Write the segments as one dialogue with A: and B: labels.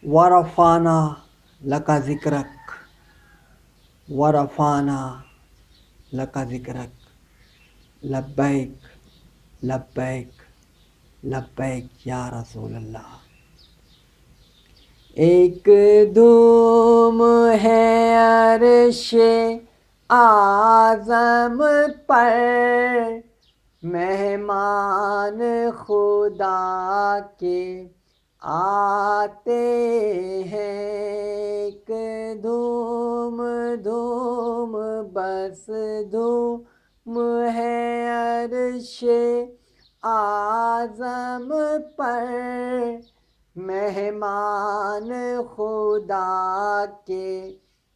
A: ورفعنا لک ذکرک، ورفعنا لک ذکرک، لبیک لبیک لبیک یا رسول اللہ۔ ایک دھوم ہے عرش اعظم پر، مہمان خدا کے آتے ہیں۔ ایک دھوم دھوم بس دھوم ہے عرش اعظم پر، مہمان خدا کے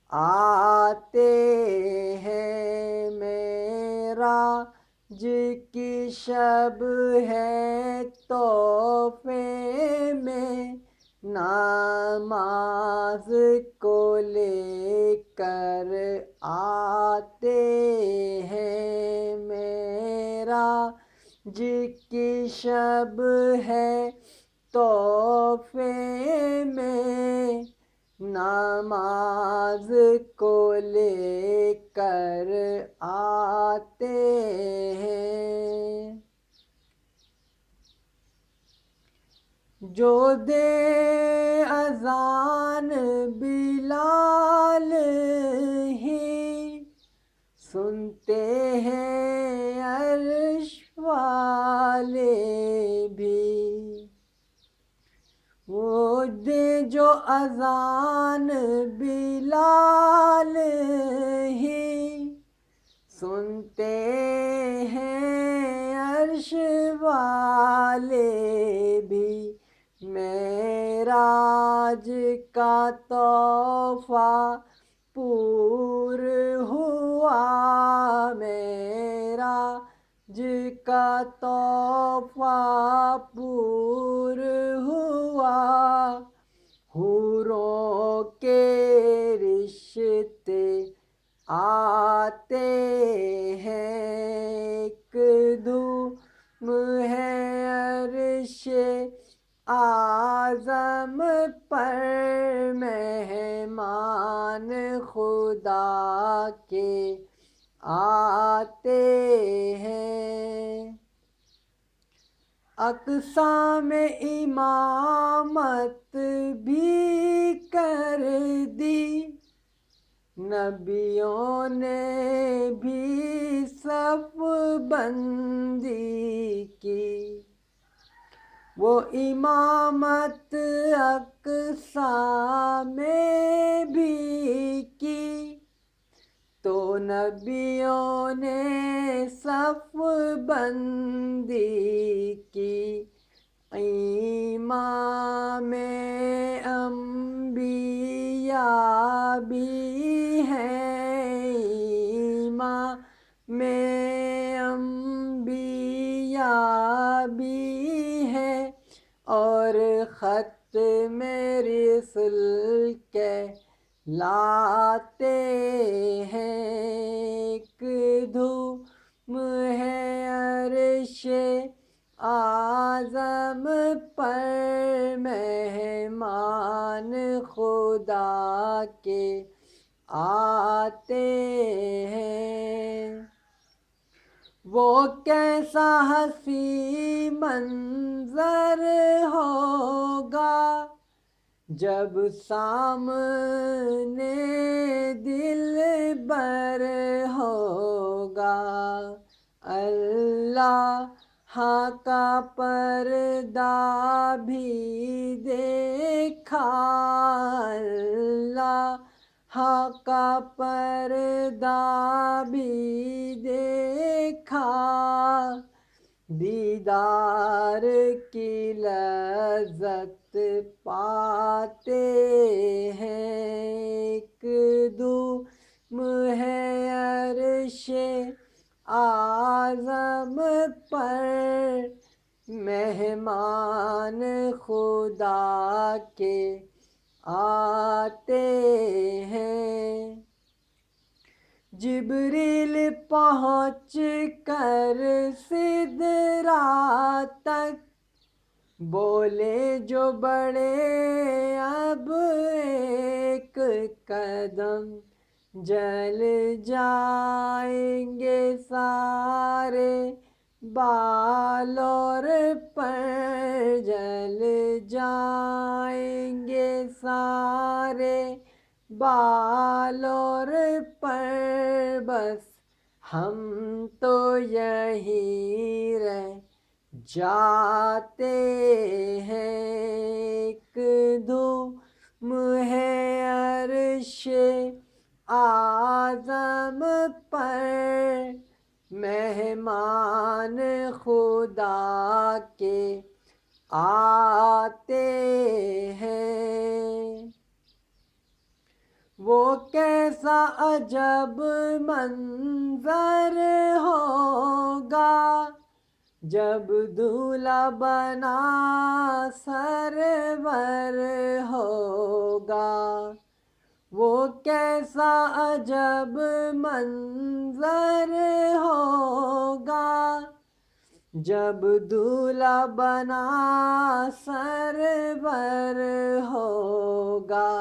A: آتے ہیں۔ معراج کی شب ہے تحفے میں، نماز کو لے کر آتے ہیں۔ معراج کی شب ہے تحفے میں، نماز کو لے کر آتے ہیں۔ جو دے اذان بلال ہی، سنتے ہیں عرش والے بھی۔ وہ دے جو اذان بلال ہی، سنتے ہیں عرش والے بھی۔ معراج کا تحفہ پور ہوا، معراج کا تحفہ پور ہوا، حوروں کے رشتے آتے ہیں۔ ایک دھوم ہے عرش اعظم پر، مہمان خدا کے آتے ہیں۔ اقصیٰ میں امامت بھی کر دی، نبیوں نے بھی صف بندی کی۔ وہ امامت اقصیٰ میں بھی کی، تو نبیوں نے صف بندی کی۔ امام انبیاء بھی ہیں، امام انبیاء بھی ہیں، اور ختم رسل کہلاتے ہیں۔ ایک دھوم ہے عرش اعظم پر، مہمان خدا کے آتے ہیں۔ وہ کیسا حسین منظر ہوگا، جب سامنے دلبر ہوگا۔ اللہ کا پردہ بھی دیکھا، اللہ کا پردہ بھی دیکھا، دیدار کی لذت پاتے ہیں۔ ایک دھوم ہے عرش اعظم پر، مہمان خدا کے آتے ہیں۔ جبریل پہنچ کر سدرا تک بولے جو بڑے اب ایک قدم جل جائیں گے سارے بال اور پر جل جائیں گے سارے بال اور پر بس ہم تو یہیں رہ جاتے ہیں ایک دھوم ہے عرش اعظم پر مہمان خدا کے آتے ہیں وہ کیسا عجب منظر ہوگا جب دولہا بنا سرور ہوگا وہ کیسا عجب منظر ہوگا جب دولہا بنا سرور ہوگا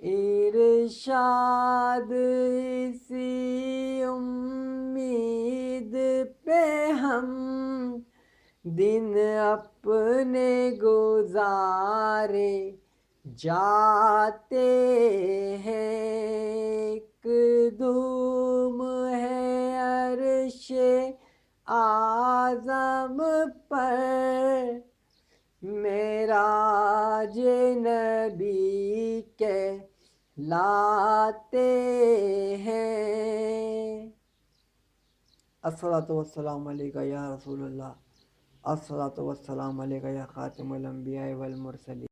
A: ارشاد اسی امید پہ ہم دن اپنے گزارے جاتے ہیں ایک دھوم ہے عرش اعظم پر معراج نبی کہلاتے ہیں۔ الصلاۃ والسلام علیک یا رسول اللہ، الصلاۃ والسلام علیک یا خاتم الانبیاء والمرسلین۔